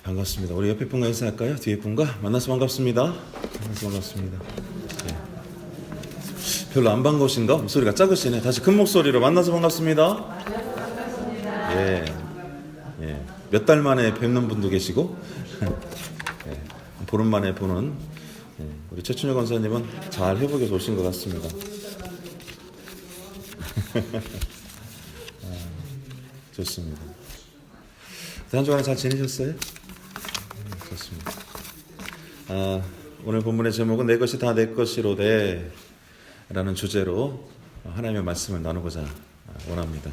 반갑습니다. 우리 옆에 분과 인사할까요? 뒤에 분과 만나서 반갑습니다. 만나서 반갑습니다. 네. 별로 안 반가우신가? 목소리가 작으시네. 다시 큰 목소리로 만나서 반갑습니다. 예, 예. 몇 달 만에 뵙는 분도 계시고, 예. 보름 만에 보는 예. 우리 최춘혁 권사님은 잘 회복해서 오신 것 같습니다. 좋습니다. 한 주간에 잘 지내셨어요? 좋습니다. 오늘 본문의 제목은 내 것이 다 내 것이로되 라는 주제로 하나님의 말씀을 나누고자 원합니다.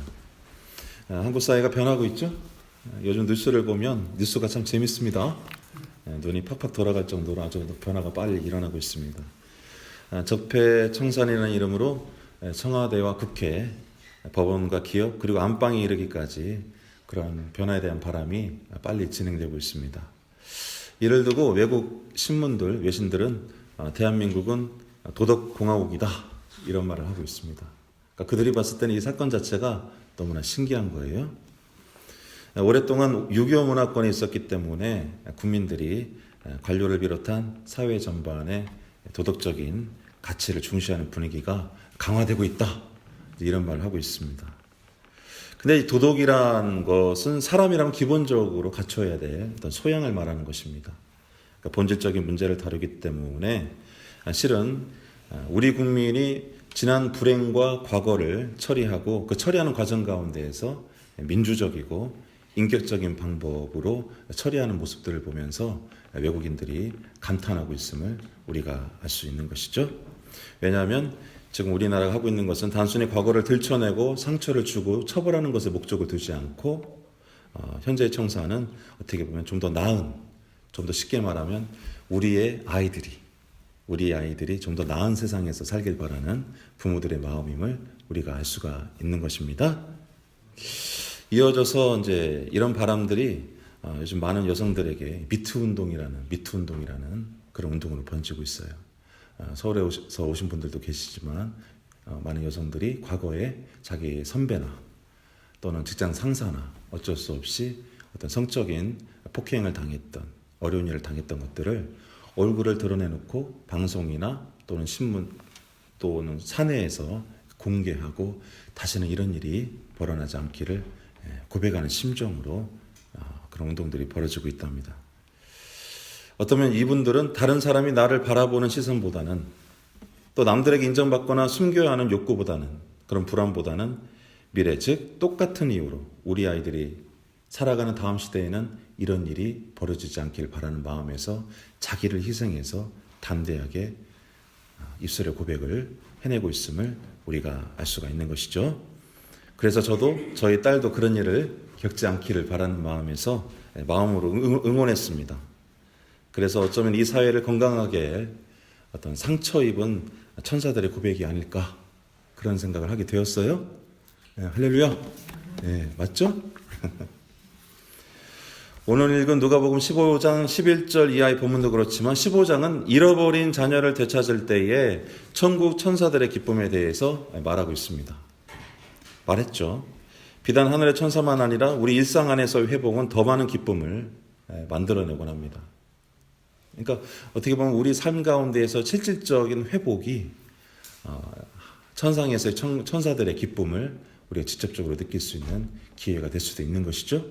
한국 사회가 변하고 있죠? 요즘 뉴스를 보면 뉴스가 참 재밌습니다. 눈이 팍팍 돌아갈 정도로 아주 변화가 빨리 일어나고 있습니다. 적폐청산이라는 이름으로 청와대와 국회, 법원과 기업 그리고 안방에 이르기까지 그러한 변화에 대한 바람이 빨리 진행되고 있습니다. 이를 두고 외국 신문들, 외신들은 대한민국은 도덕공화국이다 이런 말을 하고 있습니다. 그러니까 그들이 봤을 때는 이 사건 자체가 너무나 신기한 거예요. 오랫동안 유교 문화권이 있었기 때문에 국민들이 관료를 비롯한 사회 전반의 도덕적인 가치를 중시하는 분위기가 강화되고 있다 이런 말을 하고 있습니다. 근데 이 도덕이란 것은 사람이라면 기본적으로 갖춰야 될 어떤 소양을 말하는 것입니다. 그러니까 본질적인 문제를 다루기 때문에 실은 우리 국민이 지난 불행과 과거를 처리하고 그 처리하는 과정 가운데에서 민주적이고 인격적인 방법으로 처리하는 모습들을 보면서 외국인들이 감탄하고 있음을 우리가 알 수 있는 것이죠. 왜냐하면 지금 우리나라가 하고 있는 것은 단순히 과거를 들춰내고 상처를 주고 처벌하는 것에 목적을 두지 않고 현재의 청사는 어떻게 보면 좀 더 나은, 좀 더 쉽게 말하면 우리의 아이들이 좀 더 나은 세상에서 살길 바라는 부모들의 마음임을 우리가 알 수가 있는 것입니다. 이어져서 이제 이런 바람들이 요즘 많은 여성들에게 미투 운동이라는 그런 운동으로 번지고 있어요. 서울에서 오신 분들도 계시지만 많은 여성들이 과거에 자기 선배나 또는 직장 상사나 어쩔 수 없이 어떤 성적인 폭행을 당했던 어려운 일을 당했던 것들을 얼굴을 드러내놓고 방송이나 또는 신문 또는 사내에서 공개하고 다시는 이런 일이 벌어나지 않기를 고백하는 심정으로 그런 운동들이 벌어지고 있답니다. 어쩌면 이분들은 다른 사람이 나를 바라보는 시선보다는 또 남들에게 인정받거나 숨겨야 하는 욕구보다는 그런 불안보다는 미래, 즉 똑같은 이유로 우리 아이들이 살아가는 다음 시대에는 이런 일이 벌어지지 않길 바라는 마음에서 자기를 희생해서 담대하게 입술의 고백을 해내고 있음을 우리가 알 수가 있는 것이죠. 그래서 저도 저희 딸도 그런 일을 겪지 않기를 바라는 마음에서 마음으로 응원했습니다. 그래서 어쩌면 이 사회를 건강하게 어떤 상처 입은 천사들의 고백이 아닐까 그런 생각을 하게 되었어요. 네, 할렐루야. 네, 맞죠? 오늘 읽은 누가복음 15장 11절 이하의 본문도 그렇지만 15장은 잃어버린 자녀를 되찾을 때에 천국 천사들의 기쁨에 대해서 말하고 있습니다. 말했죠. 비단 하늘의 천사만 아니라 우리 일상 안에서의 회복은 더 많은 기쁨을 만들어내곤 합니다. 그러니까 어떻게 보면 우리 삶 가운데에서 실질적인 회복이 천상에서의 천사들의 기쁨을 우리가 직접적으로 느낄 수 있는 기회가 될 수도 있는 것이죠.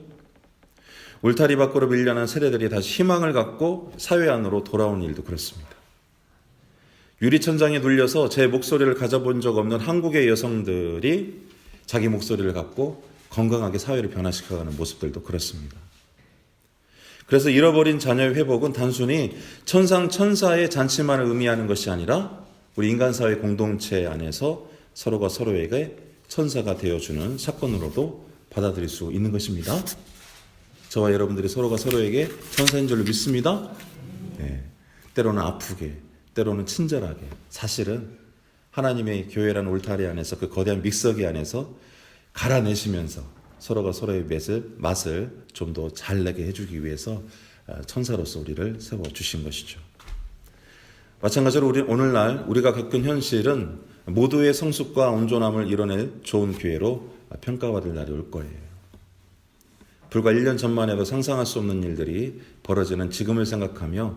울타리 밖으로 밀려난 세대들이 다시 희망을 갖고 사회 안으로 돌아온 일도 그렇습니다. 유리천장에 눌려서 제 목소리를 가져본 적 없는 한국의 여성들이 자기 목소리를 갖고 건강하게 사회를 변화시켜가는 모습들도 그렇습니다. 그래서 잃어버린 자녀의 회복은 단순히 천사의 잔치만을 의미하는 것이 아니라 우리 인간사회 공동체 안에서 서로가 서로에게 천사가 되어주는 사건으로도 받아들일 수 있는 것입니다. 저와 여러분들이 서로가 서로에게 천사인 줄로 믿습니다. 네. 때로는 아프게, 때로는 친절하게, 사실은 하나님의 교회라는 울타리 안에서 그 거대한 믹서기 안에서 갈아내시면서 서로가 서로의 맛을 좀 더 잘 내게 해주기 위해서 천사로서 우리를 세워주신 것이죠. 마찬가지로 오늘날 우리가 겪은 현실은 모두의 성숙과 온전함을 이뤄낼 좋은 기회로 평가받을 날이 올 거예요. 불과 1년 전만 해도 상상할 수 없는 일들이 벌어지는 지금을 생각하며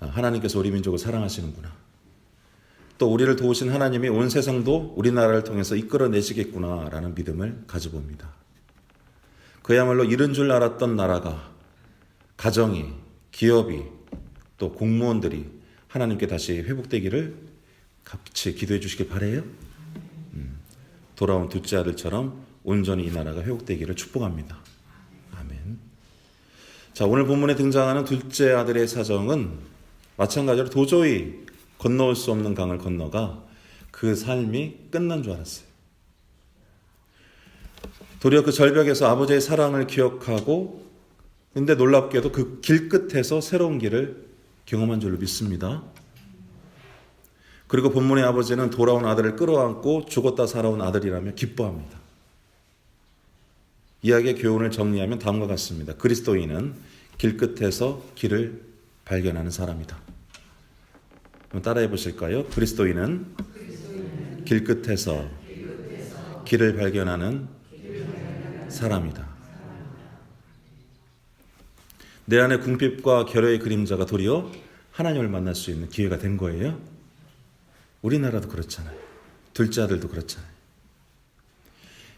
하나님께서 우리 민족을 사랑하시는구나. 또 우리를 도우신 하나님이 온 세상도 우리나라를 통해서 이끌어내시겠구나라는 믿음을 가져봅니다. 그야말로 이른 줄 알았던 나라가, 가정이, 기업이, 또 공무원들이 하나님께 다시 회복되기를 같이 기도해 주시길 바라요. 돌아온 둘째 아들처럼 온전히 이 나라가 회복되기를 축복합니다. 아멘. 자, 오늘 본문에 등장하는 둘째 아들의 사정은 마찬가지로 도저히 건너올 수 없는 강을 건너가 그 삶이 끝난 줄 알았어요. 도리어 그 절벽에서 아버지의 사랑을 기억하고, 근데 놀랍게도 그 길 끝에서 새로운 길을 경험한 줄로 믿습니다. 그리고 본문의 아버지는 돌아온 아들을 끌어안고 죽었다 살아온 아들이라며 기뻐합니다. 이야기의 교훈을 정리하면 다음과 같습니다. 그리스도인은 길 끝에서 길을 발견하는 사람이다. 한번 따라해 보실까요? 그리스도인은 길 끝에서 길을 발견하는 사람이다. 내 안에 궁핍과 결여의 그림자가 도리어 하나님을 만날 수 있는 기회가 된 거예요. 우리나라도 그렇잖아요. 둘째 아들도 그렇잖아요.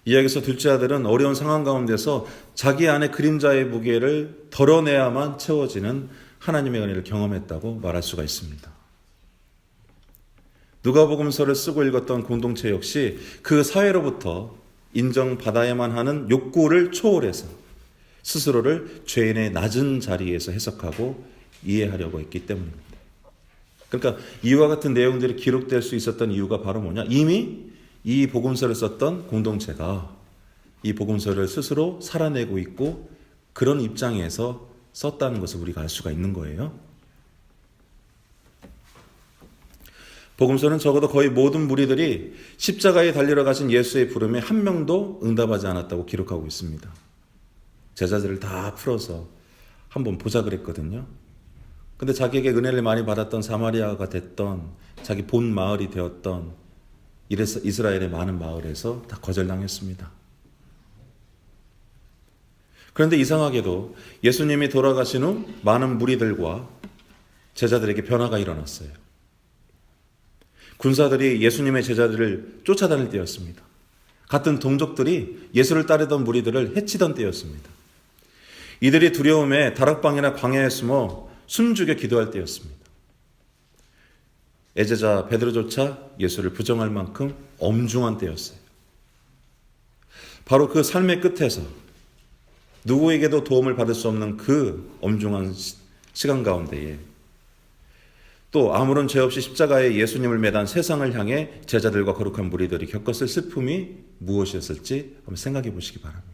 이야기에서 둘째 아들은 어려운 상황 가운데서 자기 안에 그림자의 무게를 덜어내야만 채워지는 하나님의 은혜를 경험했다고 말할 수가 있습니다. 누가복음서를 쓰고 읽었던 공동체 역시 그 사회로부터 인정받아야만 하는 욕구를 초월해서 스스로를 죄인의 낮은 자리에서 해석하고 이해하려고 했기 때문입니다. 그러니까 이와 같은 내용들이 기록될 수 있었던 이유가 바로 뭐냐? 이미 이 복음서를 썼던 공동체가 이 복음서를 스스로 살아내고 있고 그런 입장에서 썼다는 것을 우리가 알 수가 있는 거예요. 복음서는 적어도 거의 모든 무리들이 십자가에 달리러 가신 예수의 부름에 한 명도 응답하지 않았다고 기록하고 있습니다. 제자들을 다 풀어서 한번 보자 그랬거든요. 근데 자기에게 은혜를 많이 받았던 사마리아가 됐던, 자기 본 마을이 되었던 이스라엘의 많은 마을에서 다 거절당했습니다. 그런데 이상하게도 예수님이 돌아가신 후 많은 무리들과 제자들에게 변화가 일어났어요. 군사들이 예수님의 제자들을 쫓아다닐 때였습니다. 같은 동족들이 예수를 따르던 무리들을 해치던 때였습니다. 이들이 두려움에 다락방이나 광야에 숨어 숨죽여 기도할 때였습니다. 애제자 베드로조차 예수를 부정할 만큼 엄중한 때였어요. 바로 그 삶의 끝에서 누구에게도 도움을 받을 수 없는 그 엄중한 시간 가운데에 또 아무런 죄 없이 십자가에 예수님을 매단 세상을 향해 제자들과 거룩한 무리들이 겪었을 슬픔이 무엇이었을지 한번 생각해 보시기 바랍니다.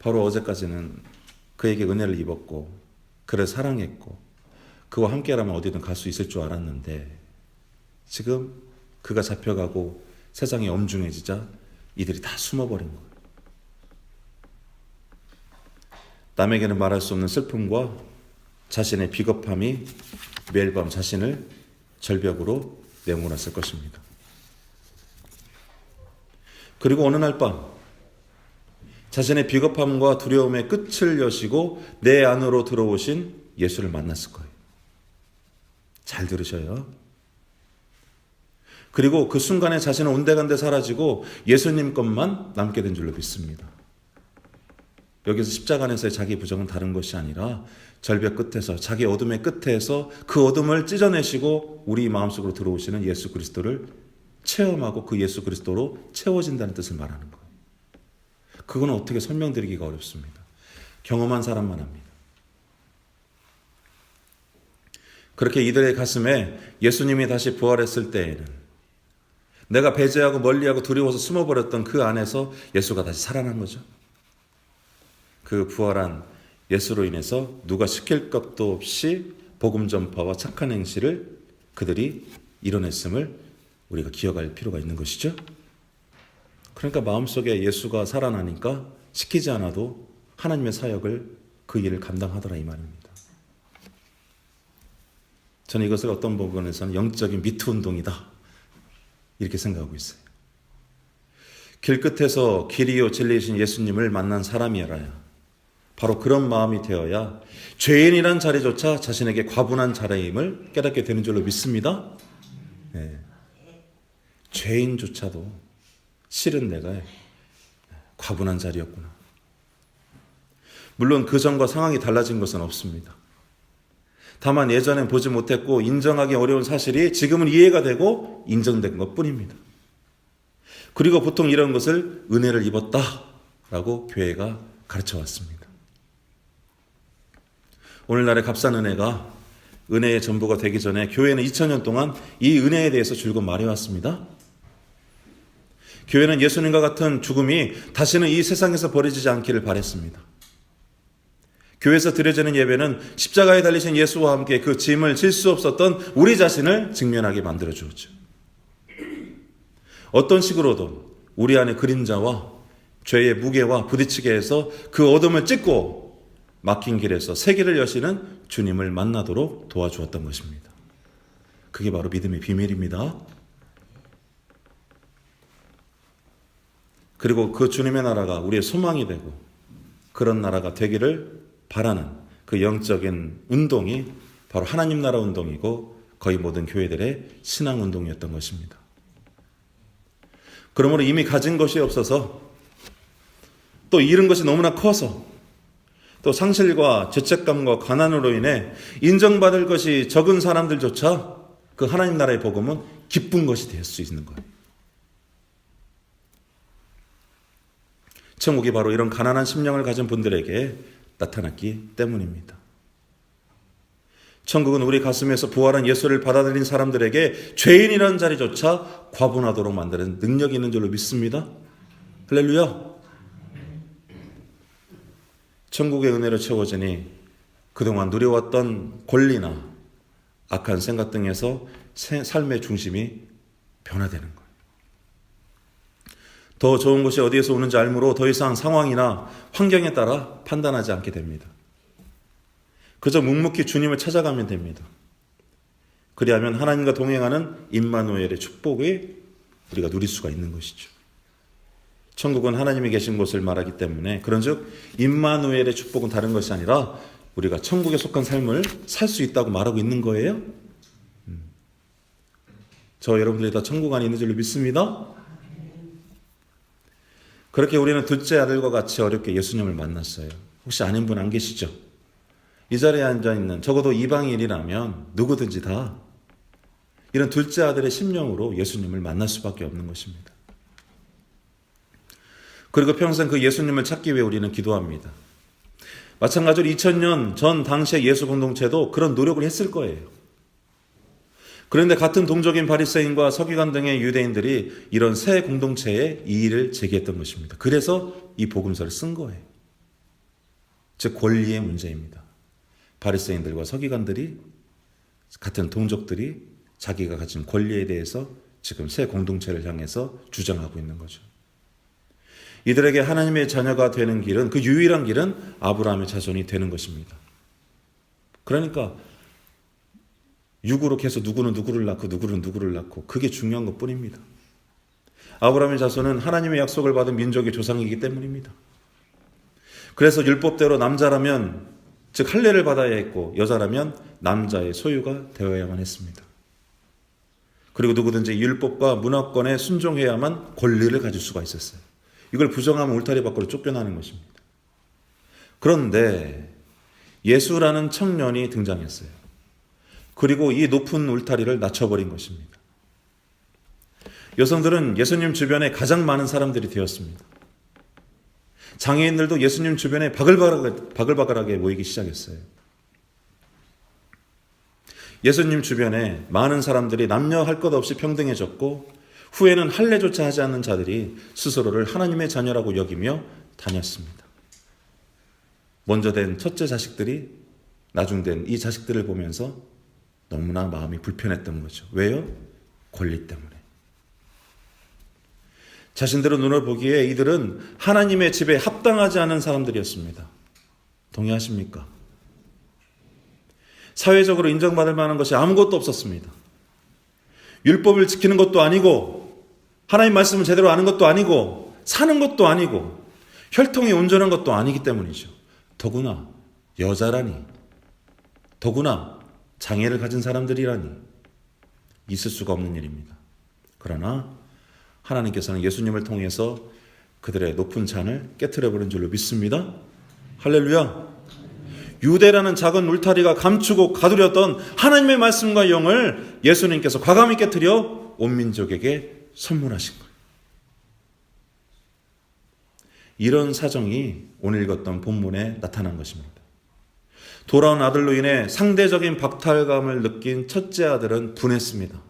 바로 어제까지는 그에게 은혜를 입었고 그를 사랑했고 그와 함께라면 어디든 갈 수 있을 줄 알았는데 지금 그가 잡혀가고 세상이 엄중해지자 이들이 다 숨어버린 거예요. 남에게는 말할 수 없는 슬픔과 자신의 비겁함이 매일 밤 자신을 절벽으로 내몰았을 것입니다. 그리고 어느 날 밤 자신의 비겁함과 두려움의 끝을 여시고 내 안으로 들어오신 예수를 만났을 거예요. 잘 들으셔요. 그리고 그 순간에 자신은 온데간데 사라지고 예수님 것만 남게 된 줄로 믿습니다. 여기서 십자가 안에서의 자기 부정은 다른 것이 아니라 절벽 끝에서 자기 어둠의 끝에서 그 어둠을 찢어내시고 우리 마음속으로 들어오시는 예수 그리스도를 체험하고 그 예수 그리스도로 채워진다는 뜻을 말하는 거예요. 그건 어떻게 설명드리기가 어렵습니다. 경험한 사람만 합니다. 그렇게 이들의 가슴에 예수님이 다시 부활했을 때에는 내가 배제하고 멀리하고 두려워서 숨어버렸던 그 안에서 예수가 다시 살아난 거죠. 그 부활한 예수로 인해서 누가 시킬 것도 없이 복음 전파와 착한 행실을 그들이 이뤄냈음을 우리가 기억할 필요가 있는 것이죠. 그러니까 마음속에 예수가 살아나니까 시키지 않아도 하나님의 사역을 그 일을 감당하더라 이 말입니다. 저는 이것을 어떤 부분에서는 영적인 미투 운동이다 이렇게 생각하고 있어요. 길끝에서 길이요 진리이신 예수님을 만난 사람이라야 바로 그런 마음이 되어야 죄인이란 자리조차 자신에게 과분한 자리임을 깨닫게 되는 줄로 믿습니다. 네. 죄인조차도 실은 내가 과분한 자리였구나. 물론 그 전과 상황이 달라진 것은 없습니다. 다만 예전엔 보지 못했고 인정하기 어려운 사실이 지금은 이해가 되고 인정된 것뿐입니다. 그리고 보통 이런 것을 은혜를 입었다라고 교회가 가르쳐 왔습니다. 오늘날의 값싼 은혜가 은혜의 전부가 되기 전에 교회는 2000년 동안 이 은혜에 대해서 줄곧 말해왔습니다. 교회는 예수님과 같은 죽음이 다시는 이 세상에서 버려지지 않기를 바랬습니다. 교회에서 드려지는 예배는 십자가에 달리신 예수와 함께 그 짐을 질 수 없었던 우리 자신을 직면하게 만들어 주었죠. 어떤 식으로든 우리 안의 그림자와 죄의 무게와 부딪히게 해서 그 어둠을 찢고 막힌 길에서 새 길을 여시는 주님을 만나도록 도와주었던 것입니다. 그게 바로 믿음의 비밀입니다. 그리고 그 주님의 나라가 우리의 소망이 되고 그런 나라가 되기를 바라는 그 영적인 운동이 바로 하나님 나라 운동이고 거의 모든 교회들의 신앙 운동이었던 것입니다. 그러므로 이미 가진 것이 없어서 또 잃은 것이 너무나 커서 또 상실과 죄책감과 가난으로 인해 인정받을 것이 적은 사람들조차 그 하나님 나라의 복음은 기쁜 것이 될 수 있는 거예요. 천국이 바로 이런 가난한 심령을 가진 분들에게 나타났기 때문입니다. 천국은 우리 가슴에서 부활한 예수를 받아들인 사람들에게 죄인이라는 자리조차 과분하도록 만드는 능력이 있는 줄로 믿습니다. 할렐루야. 천국의 은혜로 채워지니 그동안 누려왔던 권리나 악한 생각 등에서 삶의 중심이 변화되는 거예요. 더 좋은 것이 어디에서 오는지 알므로 더 이상 상황이나 환경에 따라 판단하지 않게 됩니다. 그저 묵묵히 주님을 찾아가면 됩니다. 그리하면 하나님과 동행하는 임마누엘의 축복을 우리가 누릴 수가 있는 것이죠. 천국은 하나님이 계신 곳을 말하기 때문에 그런즉 임마누엘의 축복은 다른 것이 아니라 우리가 천국에 속한 삶을 살 수 있다고 말하고 있는 거예요. 저 여러분들이 다 천국 안에 있는 줄로 믿습니다. 그렇게 우리는 둘째 아들과 같이 어렵게 예수님을 만났어요. 혹시 아는 분 안 계시죠? 이 자리에 앉아있는 적어도 이방인이라면 누구든지 다 이런 둘째 아들의 심령으로 예수님을 만날 수밖에 없는 것입니다. 그리고 평생 그 예수님을 찾기 위해 우리는 기도합니다. 마찬가지로 2000년 전 당시의 예수 공동체도 그런 노력을 했을 거예요. 그런데 같은 동족인 바리새인과 서기관 등의 유대인들이 이런 새 공동체에 이의를 제기했던 것입니다. 그래서 이 복음서를 쓴 거예요. 즉 권리의 문제입니다. 바리새인들과 서기관들이 같은 동족들이 자기가 가진 권리에 대해서 지금 새 공동체를 향해서 주장하고 있는 거죠. 이들에게 하나님의 자녀가 되는 길은 그 유일한 길은 아브라함의 자손이 되는 것입니다. 그러니까 육으로 계속 누구는 누구를 낳고 누구는 누구를 낳고 그게 중요한 것뿐입니다. 아브라함의 자손은 하나님의 약속을 받은 민족의 조상이기 때문입니다. 그래서 율법대로 남자라면 즉 할례를 받아야 했고 여자라면 남자의 소유가 되어야만 했습니다. 그리고 누구든지 율법과 문화권에 순종해야만 권리를 가질 수가 있었어요. 이걸 부정하면 울타리 밖으로 쫓겨나는 것입니다. 그런데 예수라는 청년이 등장했어요. 그리고 이 높은 울타리를 낮춰버린 것입니다. 여성들은 예수님 주변에 가장 많은 사람들이 되었습니다. 장애인들도 예수님 주변에 바글바글하게 모이기 시작했어요. 예수님 주변에 많은 사람들이 남녀 할 것 없이 평등해졌고 후에는 할례조차 하지 않는 자들이 스스로를 하나님의 자녀라고 여기며 다녔습니다. 먼저 된 첫째 자식들이 나중된 이 자식들을 보면서 너무나 마음이 불편했던 거죠. 왜요? 권리 때문에. 자신들의 눈을 보기에 이들은 하나님의 집에 합당하지 않은 사람들이었습니다. 동의하십니까? 사회적으로 인정받을 만한 것이 아무것도 없었습니다. 율법을 지키는 것도 아니고 하나님 말씀을 제대로 아는 것도 아니고 사는 것도 아니고 혈통이 온전한 것도 아니기 때문이죠. 더구나 여자라니, 더구나 장애를 가진 사람들이라니 있을 수가 없는 일입니다. 그러나 하나님께서는 예수님을 통해서 그들의 높은 잔을 깨트려버린 줄로 믿습니다. 할렐루야. 유대라는 작은 울타리가 감추고 가두렸던 하나님의 말씀과 영을 예수님께서 과감히 깨트려 온 민족에게 선물하신 거예요. 이런 사정이 오늘 읽었던 본문에 나타난 것입니다. 돌아온 아들로 인해 상대적인 박탈감을 느낀 첫째 아들은 분했습니다.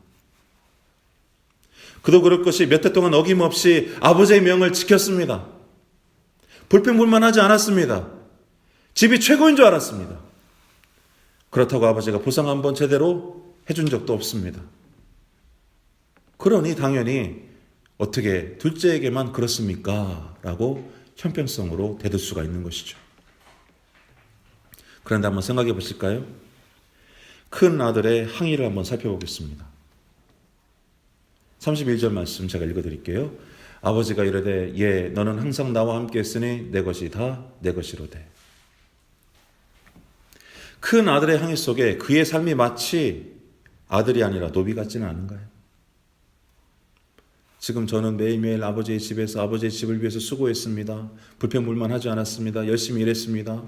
그도 그럴 것이 몇 해 동안 어김없이 아버지의 명을 지켰습니다. 불평불만하지 않았습니다. 집이 최고인 줄 알았습니다. 그렇다고 아버지가 보상 한번 제대로 해준 적도 없습니다. 그러니 당연히 어떻게 둘째에게만 그렇습니까? 라고 형평성으로 대들 수가 있는 것이죠. 그런데 한번 생각해 보실까요? 큰 아들의 항의를 한번 살펴보겠습니다. 31절 말씀 제가 읽어드릴게요. 아버지가 이르되 예 너는 항상 나와 함께 했으니 내 것이 다 내 것이로되. 큰 아들의 항의 속에 그의 삶이 마치 아들이 아니라 노비 같지는 않은가요? 지금 저는 매일매일 아버지의 집에서 아버지의 집을 위해서 수고했습니다. 불평불만하지 않았습니다. 열심히 일했습니다.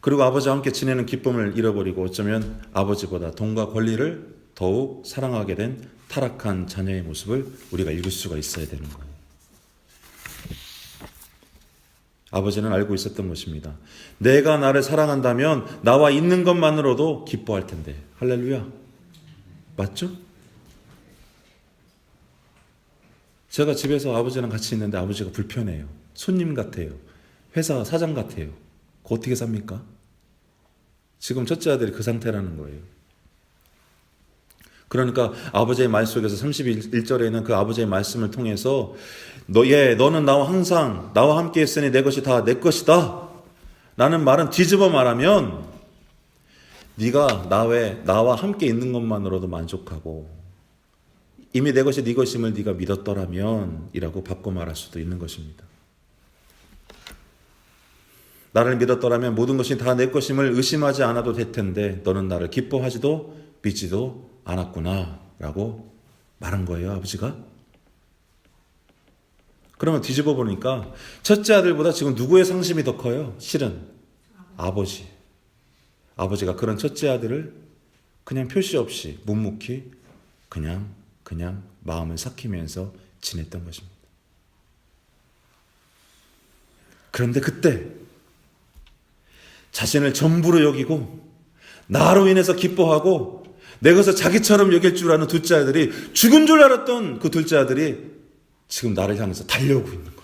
그리고 아버지와 함께 지내는 기쁨을 잃어버리고 어쩌면 아버지보다 돈과 권리를 더욱 사랑하게 된 타락한 자녀의 모습을 우리가 읽을 수가 있어야 되는 거예요. 아버지는 알고 있었던 것입니다. 내가 나를 사랑한다면 나와 있는 것만으로도 기뻐할 텐데. 할렐루야. 맞죠? 제가 집에서 아버지랑 같이 있는데 아버지가 불편해요. 손님 같아요. 회사 사장 같아요. 그거 어떻게 삽니까? 지금 첫째 아들이 그 상태라는 거예요. 그러니까 아버지의 말 속에서 31절에는 그 아버지의 말씀을 통해서 너는 나와 항상 나와 함께 했으니 내 것이 다 내 것이다 라는 말은 뒤집어 말하면 네가 나와 함께 있는 것만으로도 만족하고 이미 내 것이 네 것임을 네가 믿었더라면 이라고 바꿔 말할 수도 있는 것입니다. 나를 믿었더라면 모든 것이 다 내 것임을 의심하지 않아도 될 텐데 너는 나를 기뻐하지도 믿지도 않았구나 라고 말한 거예요. 아버지가. 그러면 뒤집어 보니까 첫째 아들보다 지금 누구의 상심이 더 커요? 실은 아버지. 아버지가 그런 첫째 아들을 그냥 표시 없이 묵묵히 그냥 마음을 삭히면서 지냈던 것입니다. 그런데 그때 자신을 전부로 여기고 나로 인해서 기뻐하고 내 것을 자기처럼 여길 줄 아는 둘째 아들이 죽은 줄 알았던 그 둘째 아들이 지금 나를 향해서 달려오고 있는 거예요.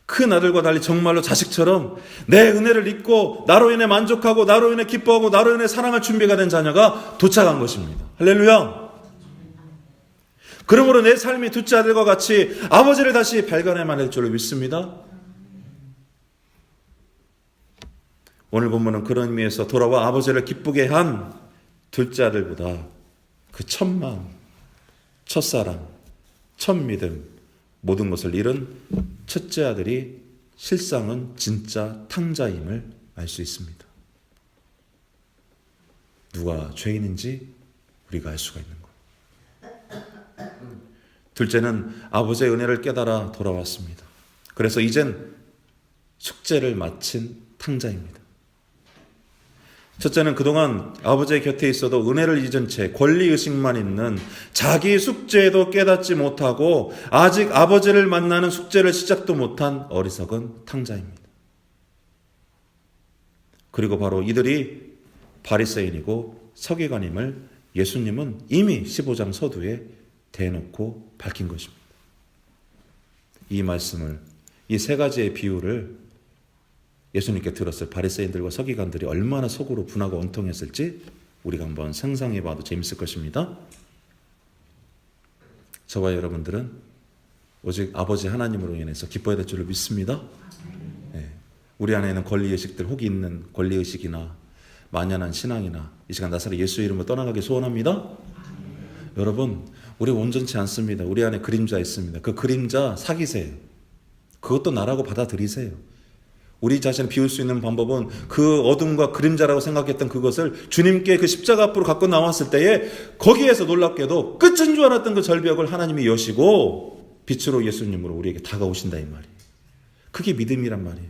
큰 아들과 달리 정말로 자식처럼 내 은혜를 잊고 나로 인해 만족하고 나로 인해 기뻐하고 나로 인해 사랑할 준비가 된 자녀가 도착한 것입니다. 할렐루야. 그러므로 내 삶이 둘째 아들과 같이 아버지를 다시 발견해만 할 줄로 믿습니다. 오늘 본문은 그런 의미에서 돌아와 아버지를 기쁘게 한 둘째 아들보다 그 첫 마음, 첫사랑, 첫 믿음, 모든 것을 잃은 첫째 아들이 실상은 진짜 탕자임을 알 수 있습니다. 누가 죄인인지 우리가 알 수가 있는 거예요. 둘째는 아버지의 은혜를 깨달아 돌아왔습니다. 그래서 이젠 숙제를 마친 탕자입니다. 첫째는 그동안 아버지의 곁에 있어도 은혜를 잊은 채 권리의식만 있는 자기 숙제에도 깨닫지 못하고 아직 아버지를 만나는 숙제를 시작도 못한 어리석은 탕자입니다. 그리고 바로 이들이 바리새인이고 서기관임을 예수님은 이미 15장 서두에 대놓고 밝힌 것입니다. 이 말씀을, 이 세 가지의 비유를 예수님께 들었을 바리새인들과 서기관들이 얼마나 속으로 분하고 원통했을지 우리가 한번 상상해 봐도 재밌을 것입니다. 저와 여러분들은 오직 아버지 하나님으로 인해서 기뻐야 될 줄로 믿습니다. 네. 우리 안에는 권리의식들, 혹이 있는 권리의식이나 만연한 신앙이나 이 시간 나사렛 예수의 이름으로 떠나가기 소원합니다. 여러분, 우리 온전치 않습니다. 우리 안에 그림자 있습니다. 그 그림자 사귀세요. 그것도 나라고 받아들이세요. 우리 자신을 비울 수 있는 방법은 그 어둠과 그림자라고 생각했던 그것을 주님께 그 십자가 앞으로 갖고 나왔을 때에 거기에서 놀랍게도 끝인 줄 알았던 그 절벽을 하나님이 여시고 빛으로 예수님으로 우리에게 다가오신다 이 말이에요. 그게 믿음이란 말이에요.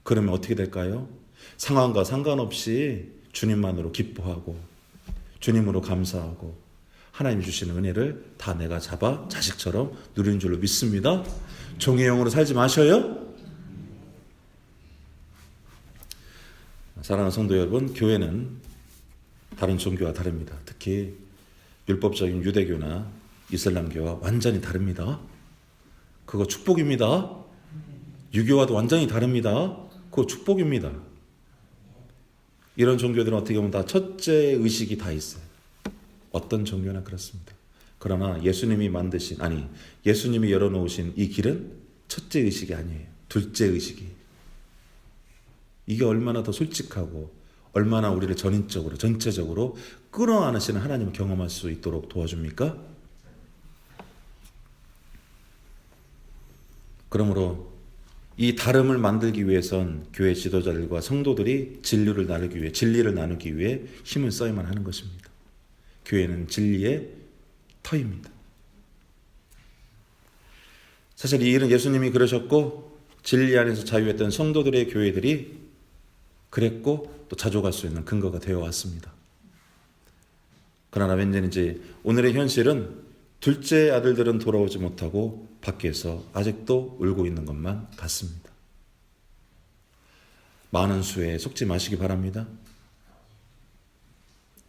그러면 어떻게 될까요? 상황과 상관없이 주님만으로 기뻐하고 주님으로 감사하고 하나님 주시는 은혜를 다 내가 잡아 자식처럼 누리는 줄로 믿습니다. 종의 영으로 살지 마셔요. 사랑하는 성도 여러분, 교회는 다른 종교와 다릅니다. 특히 율법적인 유대교나 이슬람교와 완전히 다릅니다. 그거 축복입니다. 유교와도 완전히 다릅니다. 그거 축복입니다. 이런 종교들은 어떻게 보면 다 첫째 의식이 다 있어요. 어떤 종교나 그렇습니다. 그러나 예수님이 예수님이 열어놓으신 이 길은 첫째 의식이 아니에요. 둘째 의식이. 이게 얼마나 더 솔직하고 얼마나 우리를 전인적으로 전체적으로 끌어안으시는 하나님을 경험할 수 있도록 도와줍니까? 그러므로 이 다름을 만들기 위해선 교회 지도자들과 성도들이 진리를 나누기 위해 힘을 써야만 하는 것입니다. 교회는 진리의 터입니다. 사실 이 일은 예수님이 그러셨고 진리 안에서 자유했던 성도들의 교회들이 그랬고 또 자족할 수 있는 근거가 되어 왔습니다. 그러나 왠지 오늘의 현실은 둘째 아들들은 돌아오지 못하고 밖에서 아직도 울고 있는 것만 같습니다. 많은 수에 속지 마시기 바랍니다.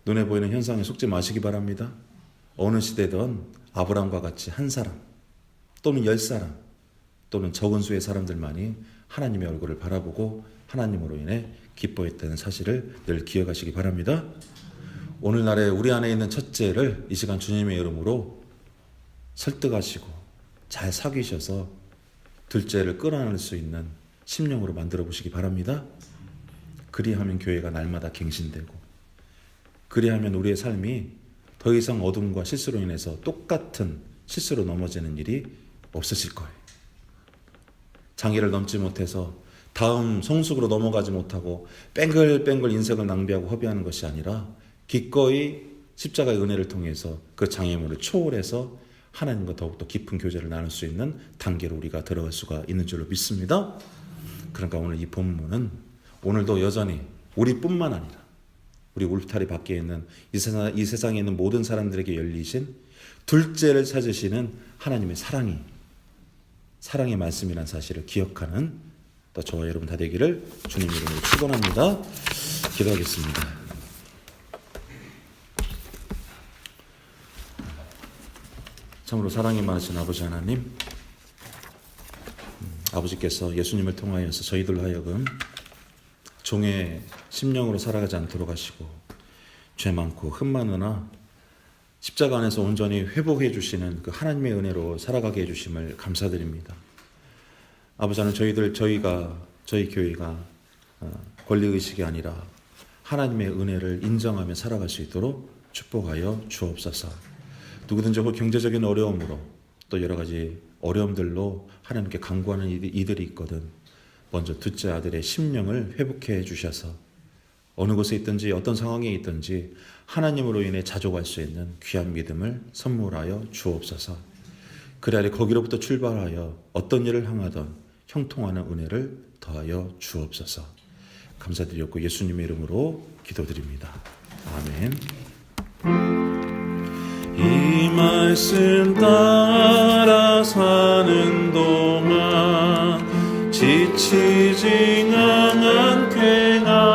눈에 보이는 현상에 속지 마시기 바랍니다. 어느 시대든 아브라함과 같이 한 사람 또는 10사람 또는 적은 수의 사람들만이 하나님의 얼굴을 바라보고 하나님으로 인해 기뻐했다는 사실을 늘 기억하시기 바랍니다. 오늘날에 우리 안에 있는 첫째를 이 시간 주님의 이름으로 설득하시고 잘 사귀셔서 둘째를 끌어안을 수 있는 심령으로 만들어 보시기 바랍니다. 그리하면 교회가 날마다 갱신되고 그리하면 우리의 삶이 더 이상 어둠과 실수로 인해서 똑같은 실수로 넘어지는 일이 없으실 거예요. 장애를 넘지 못해서 다음 성숙으로 넘어가지 못하고 뺑글뺑글 인생을 낭비하고 허비하는 것이 아니라 기꺼이 십자가의 은혜를 통해서 그 장애물을 초월해서 하나님과 더욱더 깊은 교제를 나눌 수 있는 단계로 우리가 들어갈 수가 있는 줄로 믿습니다. 그러니까 오늘 이 본문은 오늘도 여전히 우리뿐만 아니라 우리 울타리 밖에 있는 이 세상에 있는 모든 사람들에게 열리신 둘째를 찾으시는 하나님의 사랑의 말씀이라는 사실을 기억하는 또 저와 여러분 다 되기를 주님 이름으로 축원합니다. 기도하겠습니다. 참으로 사랑이 많으신 아버지 하나님, 아버지께서 예수님을 통하여서 저희들로 하여금 종의 심령으로 살아가지 않도록 하시고 죄 많고 흠 많으나 십자가 안에서 온전히 회복해 주시는 그 하나님의 은혜로 살아가게 해주심을 감사드립니다. 아버지 하나님, 저희 교회가 권리의식이 아니라 하나님의 은혜를 인정하며 살아갈 수 있도록 축복하여 주옵소서. 누구든지 경제적인 어려움으로 또 여러 가지 어려움들로 하나님께 간구하는 이들이 있거든 먼저 둘째 아들의 심령을 회복해 주셔서 어느 곳에 있든지 어떤 상황에 있든지 하나님으로 인해 자족할 수 있는 귀한 믿음을 선물하여 주옵소서. 그래야 거기로부터 출발하여 어떤 일을 향하던 형통하는 은혜를 더하여 주옵소서. 감사드렸고 예수님의 이름으로 기도드립니다. 아멘. 이 말씀 따라 사는 동안 지치지 않은 쾌감